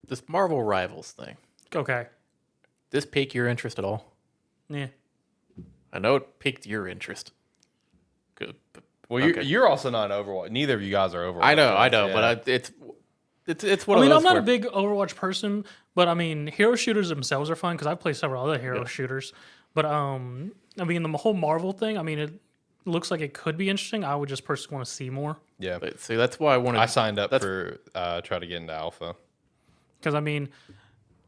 this Marvel Rivals thing. Okay. This pique your interest at all? Yeah. I know it piqued your interest. Good. Well, you're also not Overwatch. Neither of you guys are Overwatch. I know, yeah. but it's one of I mean, those. I'm not a big Overwatch person, but I mean, hero shooters themselves are fun because I play several other hero shooters. But I mean, the whole Marvel thing. I mean, it looks like it could be interesting. I would just personally want to see more. Yeah. But see, that's why I wanted. I signed up for try to get into alpha. Because I mean,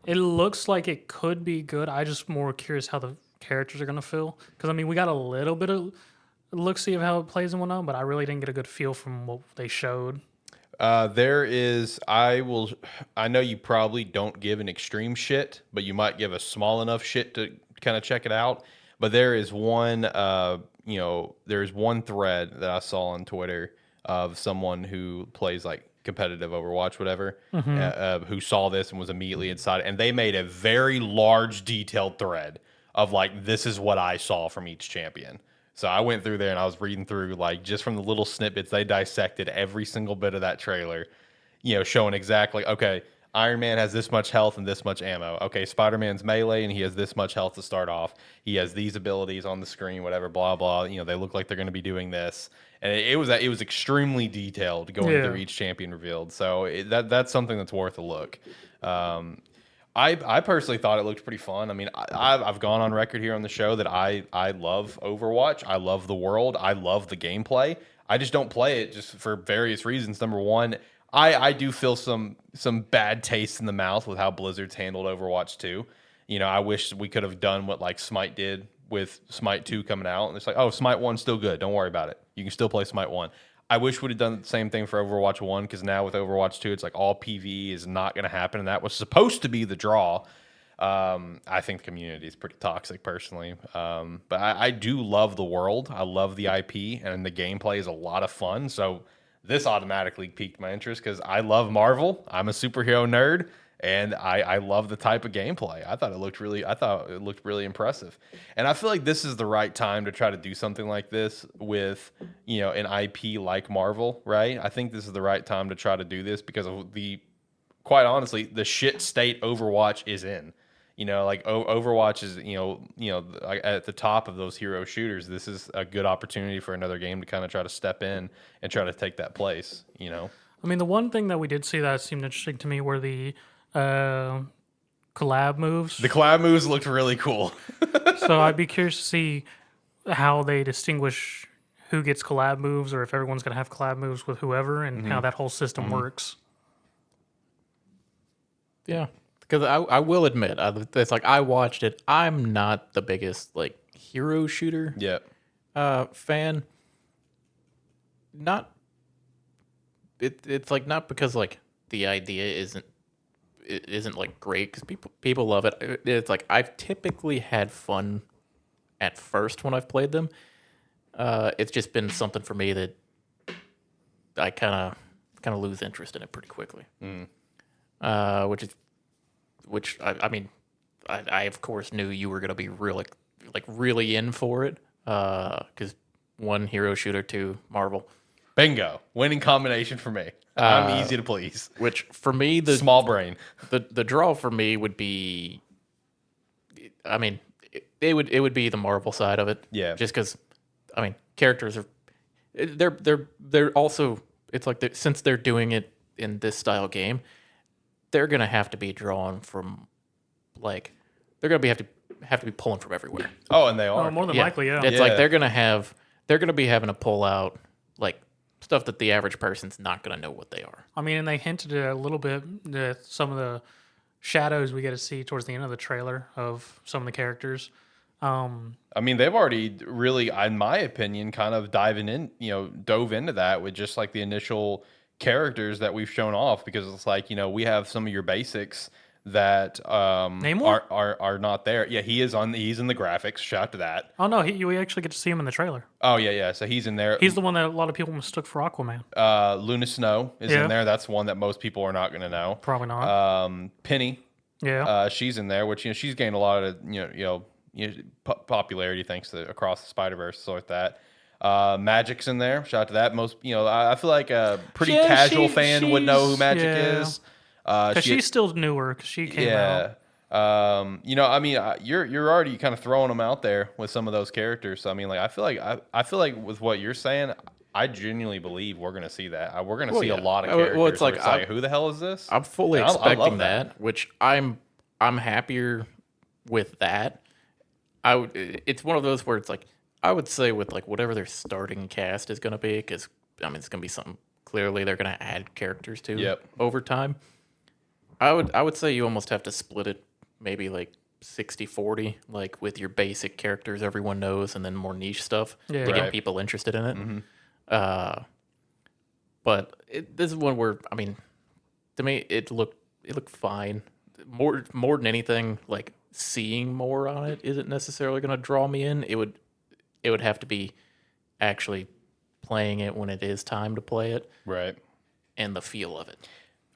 it looks like it could be good. I just more curious how the characters are gonna feel. Because I mean, we got a little bit of look-see of how it plays and whatnot, but I really didn't get a good feel from what they showed. There is. I know you probably don't give an extreme shit, but you might give a small enough shit to kind of check it out. But there is one. There's one thread that I saw on Twitter of someone who plays like competitive Overwatch, whatever, who saw this and was immediately inside, and they made a very large, detailed thread of like, this is what I saw from each champion. So I went through there and I was reading through, like, just from the little snippets, they dissected every single bit of that trailer, showing exactly, okay, Iron Man has this much health and this much ammo. Okay, Spider-Man's melee and he has this much health to start off. He has these abilities on the screen, whatever, blah, blah. They look like they're going to be doing this. And it was extremely detailed going through each champion revealed. So that's something that's worth a look. I personally thought it looked pretty fun. I mean, I've gone on record here on the show that I love Overwatch. I love the world. I love the gameplay. I just don't play it just for various reasons. Number one, I do feel some bad taste in the mouth with how Blizzard's handled Overwatch 2. I wish we could have done what like Smite did with Smite 2 coming out. And it's like, oh, Smite 1's still good. Don't worry about it. You can still play Smite 1. I wish we'd have done the same thing for Overwatch 1, because now with Overwatch 2, it's like all PvE is not going to happen, and that was supposed to be the draw. I think the community is pretty toxic, personally. But I do love the world. I love the IP, and the gameplay is a lot of fun. So this automatically piqued my interest because I love Marvel. I'm a superhero nerd, and I love the type of gameplay. I thought it looked really impressive. And I feel like this is the right time to try to do something like this with, an IP like Marvel, right? I think this is the right time to try to do this because of quite honestly, the shit state Overwatch is in. Like Overwatch is, at the top of those hero shooters. This is a good opportunity for another game to kind of try to step in and try to take that place, I mean, the one thing that we did see that seemed interesting to me were the collab moves. The collab moves looked really cool. So I'd be curious to see how they distinguish who gets collab moves, or if everyone's going to have collab moves with whoever, and how that whole system works. Yeah, because I will admit, it's like I watched it. I'm not the biggest like hero shooter fan. It's like not because like the idea isn't like great, because people love it. It's like I've typically had fun at first when I've played them. It's just been something for me that I kind of lose interest in it pretty quickly. Which I mean, I of course knew you were gonna be really in for it, because one hero shooter, two Marvel. Bingo, winning combination for me. I'm easy to please. Which for me, the small brain, the draw for me would be, I mean, it would be the Marvel side of it. Yeah. Just because, I mean, characters are they're also, it's like since they're doing it in this style game, they're gonna have to be drawn from, like, they're gonna have to be pulling from everywhere. Oh, and they are. Oh, more than likely, yeah. It's like they're gonna be having to pull out like stuff that the average person's not gonna know what they are. I mean, and they hinted a little bit that some of the shadows we get to see towards the end of the trailer of some of the characters. I mean, they've already really, in my opinion, kind of dove into that with just like the initial characters that we've shown off, because it's like, we have some of your basics that are not there. Yeah, he's in the graphics. Shout out to that. Oh no, we actually get to see him in the trailer. Oh yeah. So he's in there. He's the one that a lot of people mistook for Aquaman. Luna Snow is in there. That's one that most people are not going to know. Probably not. Penny. Yeah. She's in there, which she's gained a lot of popularity thanks to Across the Spider-Verse, so like that. Magic's in there. Shout out to that. Most, I feel like a pretty casual fan would know who Magic is. Because she's still newer. Because she came out. You know, I mean, you're already kind of throwing them out there with some of those characters. So I mean, like, I feel like with what you're saying, I genuinely believe we're gonna see that. We're gonna see a lot of characters. Well, it's where like, who the hell is this? I'm fully And I expecting love that, which I'm happier with that. It's one of those where it's like I would say with like whatever their starting cast is going to be, because I mean it's going to be something clearly they're going to add characters to Yep. over time. I would say you almost have to split it maybe like 60-40, like with your basic characters everyone knows, and then more niche stuff Yeah. to Right. get people interested in it. But this is one where I mean, to me it looked fine. More than anything, like seeing more on it isn't necessarily going to draw me in. It would have to be actually playing it when it is time to play it, Right. and the feel of it.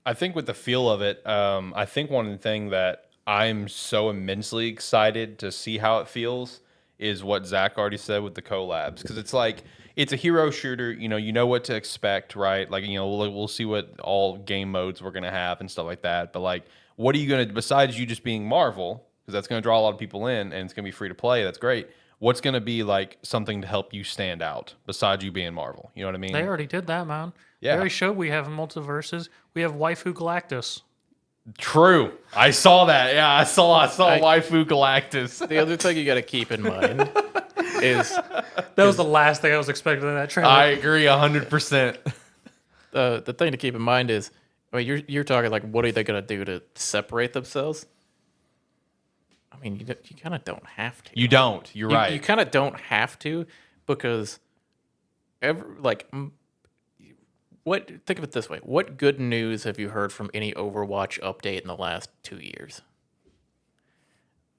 I think with the feel of it, I think one thing that I'm so immensely excited to see how it feels is what Zach already said with the collabs, because it's like it's a hero shooter. You know what to expect, right? Like, you know, we'll see what all game modes we're gonna have and stuff like that. But like, what are you gonna, besides you just being Marvel, because that's gonna draw a lot of people in and it's gonna be free to play. That's great. What's gonna be like something to help you stand out besides you being Marvel? You know what I mean? They already did that, man. Yeah. They already showed we have multiverses. We have Waifu Galactus. True. I saw that. Yeah, I saw Waifu Galactus. The other thing you got to keep in mind is That was the last thing I was expecting in that trailer. I agree 100%. the thing to keep in mind is, I mean, you're talking like, what are they going to do to separate themselves? I mean, you kind of don't have to. You don't. You're right. You kind of don't have to, because think of it this way. What good news have you heard from any Overwatch update in the last 2 years?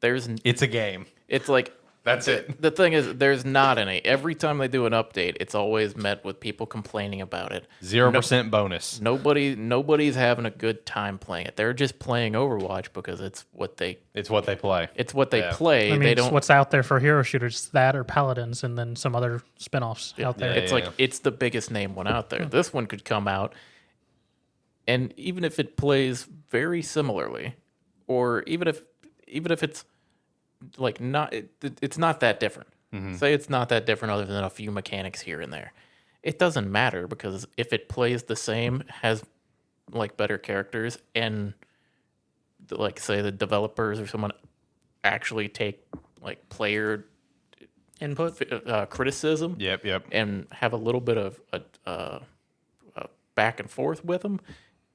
It's a game. It's like, That's it. the thing is, there's not any. Every time they do an update, it's always met with people complaining about it. 0% bonus. Nobody's having a good time playing it. They're just playing Overwatch because it's what they It's what they play. Yeah. play. I mean, They it's don't. what's out there for hero shooters, that or Paladins, and then some other spin-offs out there. It's like it's the biggest name one out there. This one could come out, and even if it plays very similarly, or even if it's like it's not that different. Say it's not that different other than a few mechanics here and there. It doesn't matter, because if it plays the same, has like better characters, and like say the developers or someone actually take like player Input. Yep. criticism and have a little bit of a back and forth with them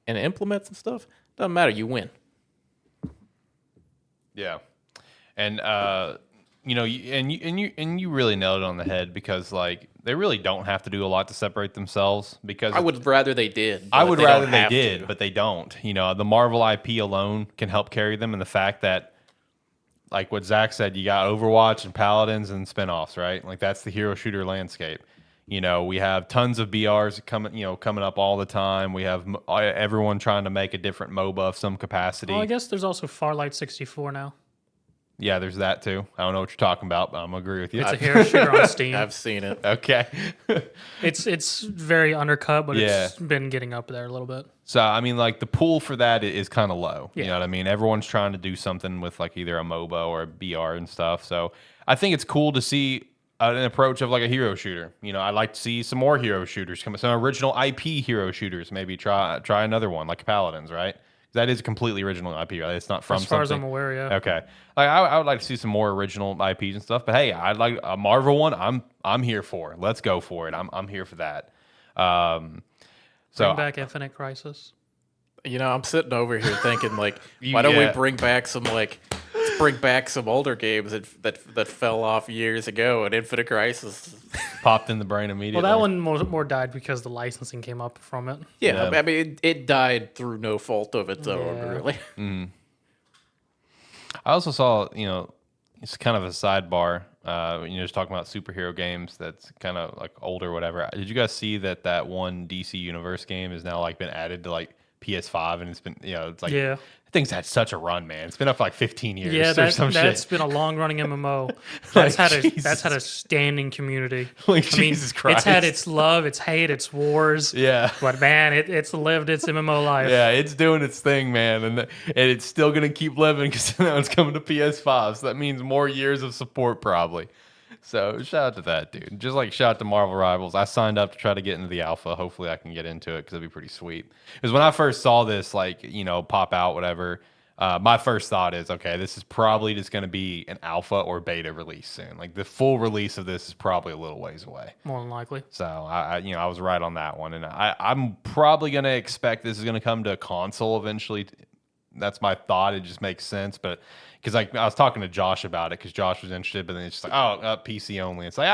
and implement some stuff, doesn't matter, you win. Yeah. And you know, you really nailed it on the head, because like they really don't have to do a lot to separate themselves, because I would rather they did. I but would they rather don't they have did, to. but they don't. You know, the Marvel IP alone can help carry them, and the fact that, like what Zach said, you got Overwatch and Paladins and spinoffs, right? Like that's the hero shooter landscape. You know, we have tons of BRs coming up all the time. We have everyone trying to make a different MOBA of some capacity. Well, I guess there's also Farlight 64 now. Yeah, there's that too. I don't know what you're talking about, but I'm gonna agree with you. It's a hero shooter on Steam. I've seen it. Okay. It's very undercut, but Yeah. it's been getting up there a little bit. So I mean, like the pool for that is kind of low. You Yeah. know what I mean? Everyone's trying to do something with like either a MOBA or a BR and stuff. So I think it's cool to see an approach of like a hero shooter. You know, I'd like to see some more hero shooters come, some original IP hero shooters. Maybe try another one like Paladins, right? That is a completely original IP, right? It's not from As far as something. I'm aware, yeah. Okay, like I would like to see some more original IPs and stuff. But hey, I'd like a Marvel one. I'm here for. Let's go for it. I'm here for that. So Bring back Infinite Crisis. You know, I'm sitting over here thinking like, why don't we bring back some older games that fell off years ago, and Infinite Crisis. popped in the brain immediately. Well, that one more died because the licensing came up from it. Yeah, Yeah. I mean, it died through no fault of its own, Yeah. really. I also saw, it's kind of a sidebar. Just talking about superhero games that's kind of like old or whatever. Did you guys see that one DC Universe game is now like been added to like PS5, and it's been it's like Yeah. thing's had such a run, man. It's been up for like 15 years. Yeah, or some that's shit. been a long running MMO. That's Like, that's had a standing community. Like, I mean, Jesus Christ. it's had its love, its hate, its wars. Yeah. But man, it's lived its MMO life. Yeah, it's doing its thing, man, and it's still gonna keep living because now it's coming to PS5, so that means more years of support probably. So shout out to that, dude. Just like shout out to Marvel Rivals. I signed up to try to get into the alpha. Hopefully, I can get into it because it'd be pretty sweet. Because when I first saw this, like pop out, whatever, my first thought is, okay, this is probably just gonna be an alpha or beta release soon. Like the full release of this is probably a little ways away. More than likely. So I was right on that one, and I'm probably gonna expect this is gonna come to a console eventually. That's my thought. It just makes sense, but because I was talking to Josh about it because Josh was interested, but then it's just like PC only. It's like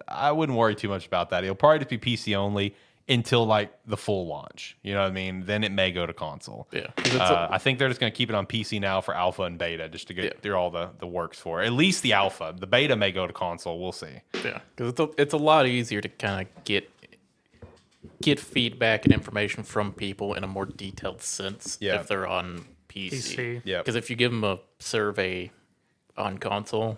I wouldn't worry too much about that. It'll probably just be PC only until like the full launch. You know what I mean? Then it may go to console. Yeah, I think they're just gonna keep it on PC now for alpha and beta just to get through all the works for it. At least the alpha. The beta may go to console. We'll see. yeah, because it's a lot easier to kind of get feedback and information from people in a more detailed sense if they're on PC. Yeah. Because if you give them a survey on console,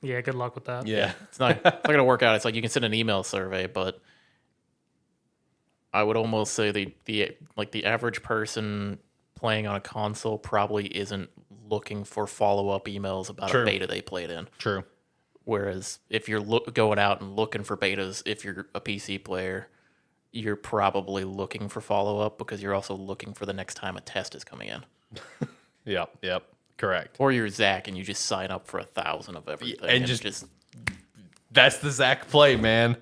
Yeah, good luck with that. Yeah. it's not going to work out. It's like you can send an email survey, but I would almost say the average person playing on a console probably isn't looking for follow-up emails about True. a beta they played in. True. Whereas if you're going out and looking for betas, if you're a PC player, you're probably looking for follow-up because you're also looking for the next time a test is coming in. Yep. Correct. Or you're Zach and you just sign up for 1,000 of everything. And just that's the Zach play, man.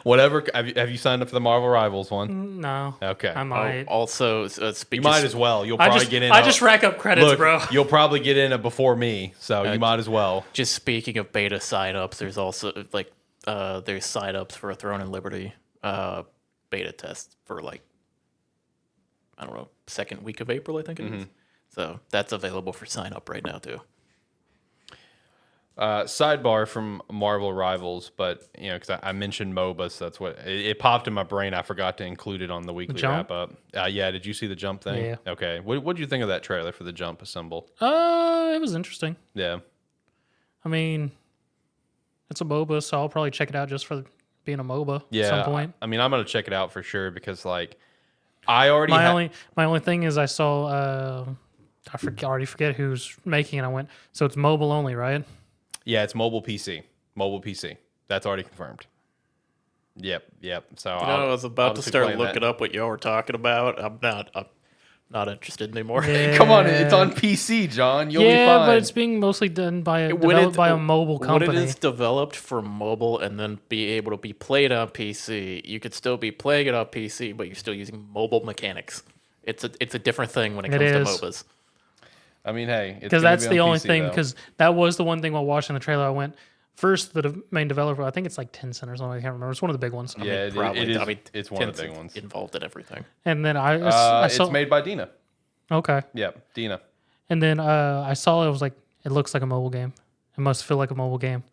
Whatever. Have you signed up for the Marvel Rivals one? No. Okay. I might. Also, You might as well. You'll I probably just, get in. I just rack up credits, Look, bro. you'll probably get in before me, so you might as well. just speaking of beta signups, there's also like there's signups for a Throne and Liberty beta test for like I don't know, second week of April, I think it is. So that's available for sign up right now too. Sidebar from Marvel Rivals, but because I mentioned MOBA, so that's what it popped in my brain. I forgot to include it on the weekly Jump? wrap up. Yeah, did you see the Jump thing? Yeah. Okay. What did you think of that trailer for the Jump Assemble? It was interesting. Yeah. I mean, it's a MOBA, so I'll probably check it out just for being a MOBA Yeah. at some point. I mean, I'm gonna check it out for sure because like I already My only thing is I saw already forget who's making it. I went, so it's mobile only, right? Yeah, it's mobile PC. Mobile PC. That's already confirmed. Yep. So I was about I'll to just be start playing looking that. up what y'all were talking about. I'm not interested anymore. Yeah. Come on, it's on PC, John. You'll be Yeah, fine. but it's being mostly done by When developed by a mobile When company. it is developed for mobile and then be able to be played on PC, you could still be playing it on PC, but you're still using mobile mechanics. It's a different thing when it It comes is. to MOBAs. I mean, hey, Because that's the only thing. Though. Because that was the one thing while watching the trailer. I went first. The main developer, I think it's like Tencent or something. I can't remember. It's one of the big ones. Yeah, Probably. it is. I mean, It's one of the big Tencent's ones. involved in everything. And then I saw. It's made by Dina. Okay. Yep, Dina. And then I saw it was like it looks like a mobile game. It must feel like a mobile game.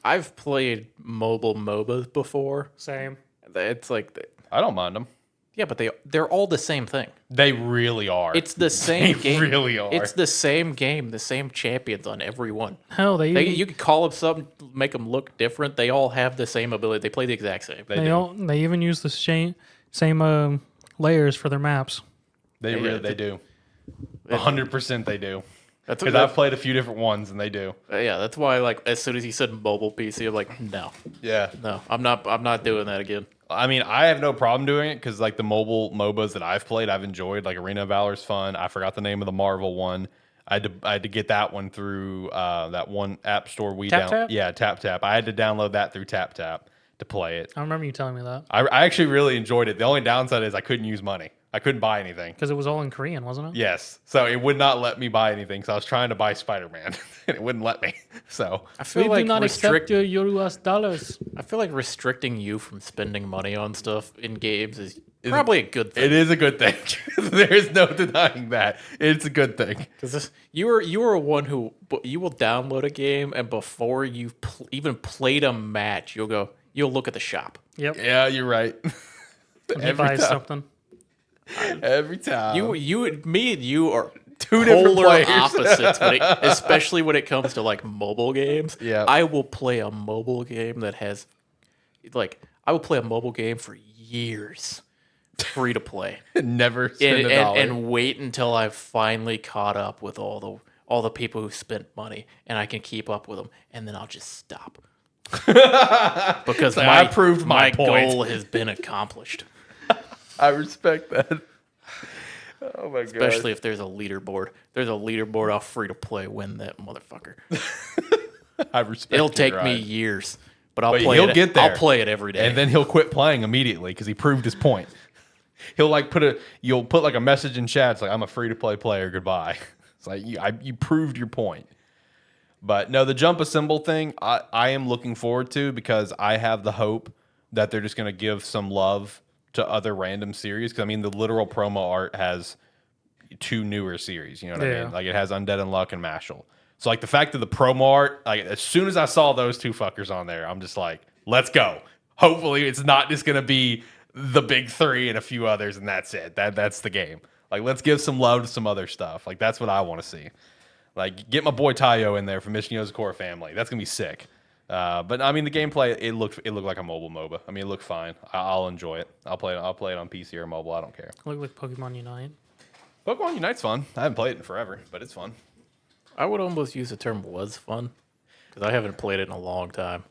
I've played mobile MOBAs before. Same. It's like, I don't mind them. yeah, but they're all the same thing. They really are. It's the same They game. really are. It's the same game, the same champions on every one. Hell, You could call up something, make them look different. They all have the same ability. They play the exact same. they even use the same layers for their maps. They do. 100% they do. That's Because I've played a few different ones and they do. yeah. That's why, like, as soon as he said mobile PC, I'm like, no, Yeah. I'm not doing that again. I mean, I have no problem doing it because like the mobile MOBAs that I've played, I've enjoyed. Like Arena of Valor's fun. I forgot the name of the Marvel one. I had to get that one through that one app store Tap? Yeah, Tap. I had to download that through Tap to play it. I remember you telling me that I actually really enjoyed it. The only downside is I couldn't use money. I couldn't buy anything. because it was all in Korean, wasn't it? Yes. So it would not let me buy anything. So I was trying to buy Spider-Man and it wouldn't let me. So I feel We like do not accept your US dollars. I feel like restricting you from spending money on stuff in games is probably a good thing. it is a good thing. There is no denying that. It's a good thing. Because you are one who you will download a game and before you've even played a match, you'll look at the shop. Yep. Yeah, you're right. He Every buys time. something. Every time. Me and you are Two different polar players. opposites, especially when it comes to like mobile games. Yeah. I will play a mobile game that has, like, I will play a mobile game for years, free to play, Never spend a dollar. and wait until I've finally caught up with all the people who spent money, and I can keep up with them, and then I'll just stop because like, I proved my point. goal has been accomplished. I respect that. Oh my god. Especially if there's a leaderboard. There's a leaderboard. I'll free to play win that motherfucker. I respect It'll your take me grind. years, but I'll But play he'll it. get there. I'll play it every day. And then he'll quit playing immediately because he proved his point. He'll like you'll put like a message in chat. It's like, I'm a free to play player. Goodbye. It's like you proved your point. But no, the jump assemble thing, I am looking forward to because I have the hope that they're just going to give some love to other random series. Because I mean, the literal promo art has 2 newer series. You know what I mean? Like it has Undead Unluck and Mashal. So like the fact that the promo art, like as soon as I saw those 2 fuckers on there, I'm just like, let's go. Hopefully it's not just going to be the big 3 and a few others and that's it. That's the game. Like let's give some love to some other stuff. Like that's what I want to see. Like get my boy Tayo in there from Mission Yozakura family. That's gonna be sick. But I mean the gameplay it looked like a mobile MOBA. I mean it looked fine. I'll enjoy it. I'll play it on PC or mobile. I don't care. Look like Pokemon Unite. Pokemon Unite's fun. I haven't played it in forever, but it's fun. I would almost use the term "was fun" because I haven't played it in a long time.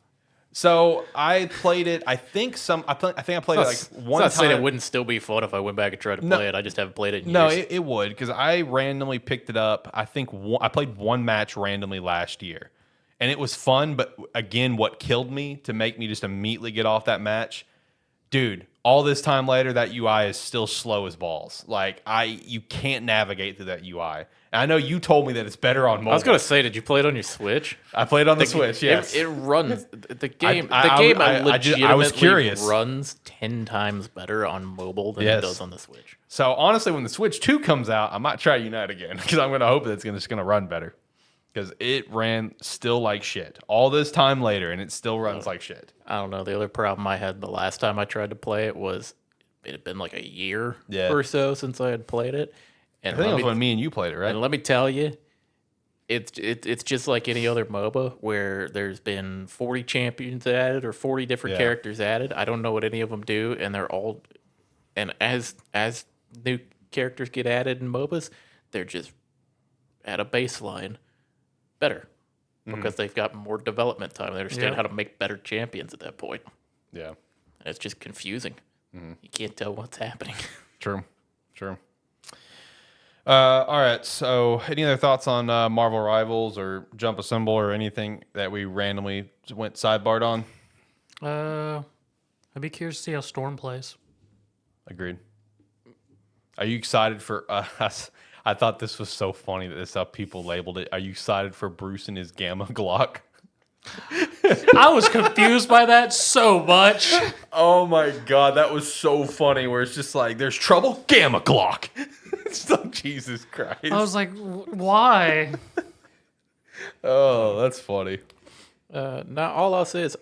So I played it. I think I played it like one Not saying time. it wouldn't still be fun if I went back and tried to play it. I just haven't played it in No, years. it would because I randomly picked it up. I think I played one match randomly last year, and it was fun. But again, what killed me to make me just immediately get off that match, dude. All this time later, that UI is still slow as balls. Like you can't navigate through that UI. And I know you told me that it's better on mobile. I was gonna say, did you play it on your Switch? I played it on the Switch. Yes, It runs the game. I Legitimately was curious. runs 10 times better on mobile than it does on the Switch. So honestly, when the Switch 2 comes out, I might try Unite again because I'm going to hope that it's just going to run better because it ran still like shit all this time later, and it still runs like shit. I don't know. The other problem I had the last time I tried to play it was it had been like a year or so since I had played it. And I think it was when me and you played it, right? And let me tell you, it's just like any other MOBA where there's been 40 champions added or 40 different characters added. I don't know what any of them do, and they're all. And as new characters get added in MOBAs, they're just at a baseline better because they've got more development time. They understand how to make better champions at that point. Yeah, And it's just confusing. You can't tell what's happening. true. All right. So, any other thoughts on Marvel Rivals or Jump Assemble or anything that we randomly went sidebarred on? I'd be curious to see how Storm plays. Agreed. Are you excited for us? I thought this was so funny that this is how people labeled it. Are you excited for Bruce and his Gamma Glock? I was confused by that so much. Oh my god, that was so funny. Where it's just like, there's trouble, Gamma Glock. It's like, Jesus Christ. I was like, why? Oh, that's funny. Now, all I'll say is,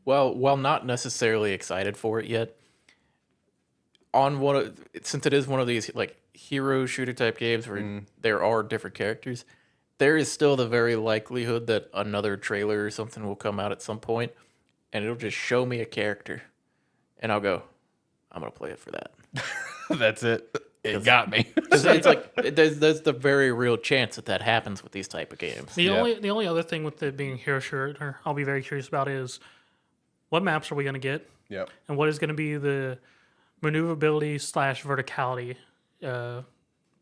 while not necessarily excited for it yet, since it is one of these like hero shooter type games where there are different characters, there is still the very likelihood that another trailer or something will come out at some point, and it'll just show me a character, and I'll go, I'm gonna play it for that. That's it. It got me. Because it's like there's the very real chance that happens with these type of games. The only other thing with it being hero shooter, I'll be very curious about is what maps are we going to get, Yep. and what is going to be the maneuverability / verticality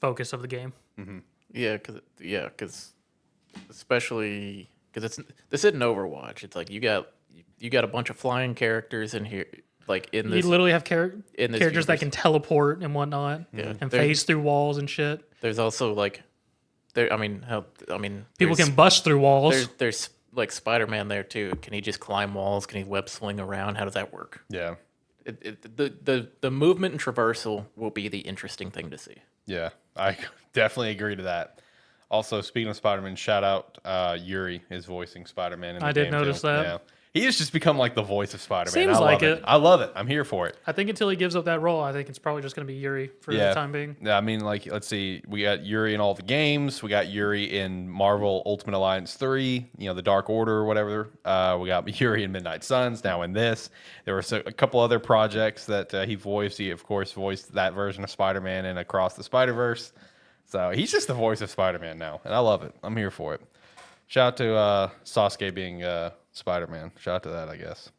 focus of the game. Yeah, because especially because this isn't Overwatch. It's like you got a bunch of flying characters in here, like in this. You literally have in this characters that universe. can teleport and whatnot, and phase through walls and shit. There's also like, People can bust through walls. There's like Spider-Man there too. Can he just climb walls? Can he web swing around? How does that work? Yeah. The movement and traversal will be the interesting thing to see. Yeah. I definitely agree to that. Also, speaking of Spider-Man, shout out Yuri is voicing Spider-Man in the I did game, notice too. that. Yeah. He has just become like the voice of Spider-Man. Seems I like love it. I love it. I'm here for it. I think until he gives up that role, I think it's probably just going to be Yuri for the time being. Yeah, I mean, like, let's see. We got Yuri in all the games. We got Yuri in Marvel Ultimate Alliance 3, the Dark Order or whatever. We got Yuri in Midnight Suns, now in this. There were a couple other projects that he voiced. He, of course, voiced that version of Spider-Man in Across the Spider-Verse. So he's just the voice of Spider-Man now, and I love it. I'm here for it. Shout out to Sasuke being Spider-Man. Shout out to that, I guess.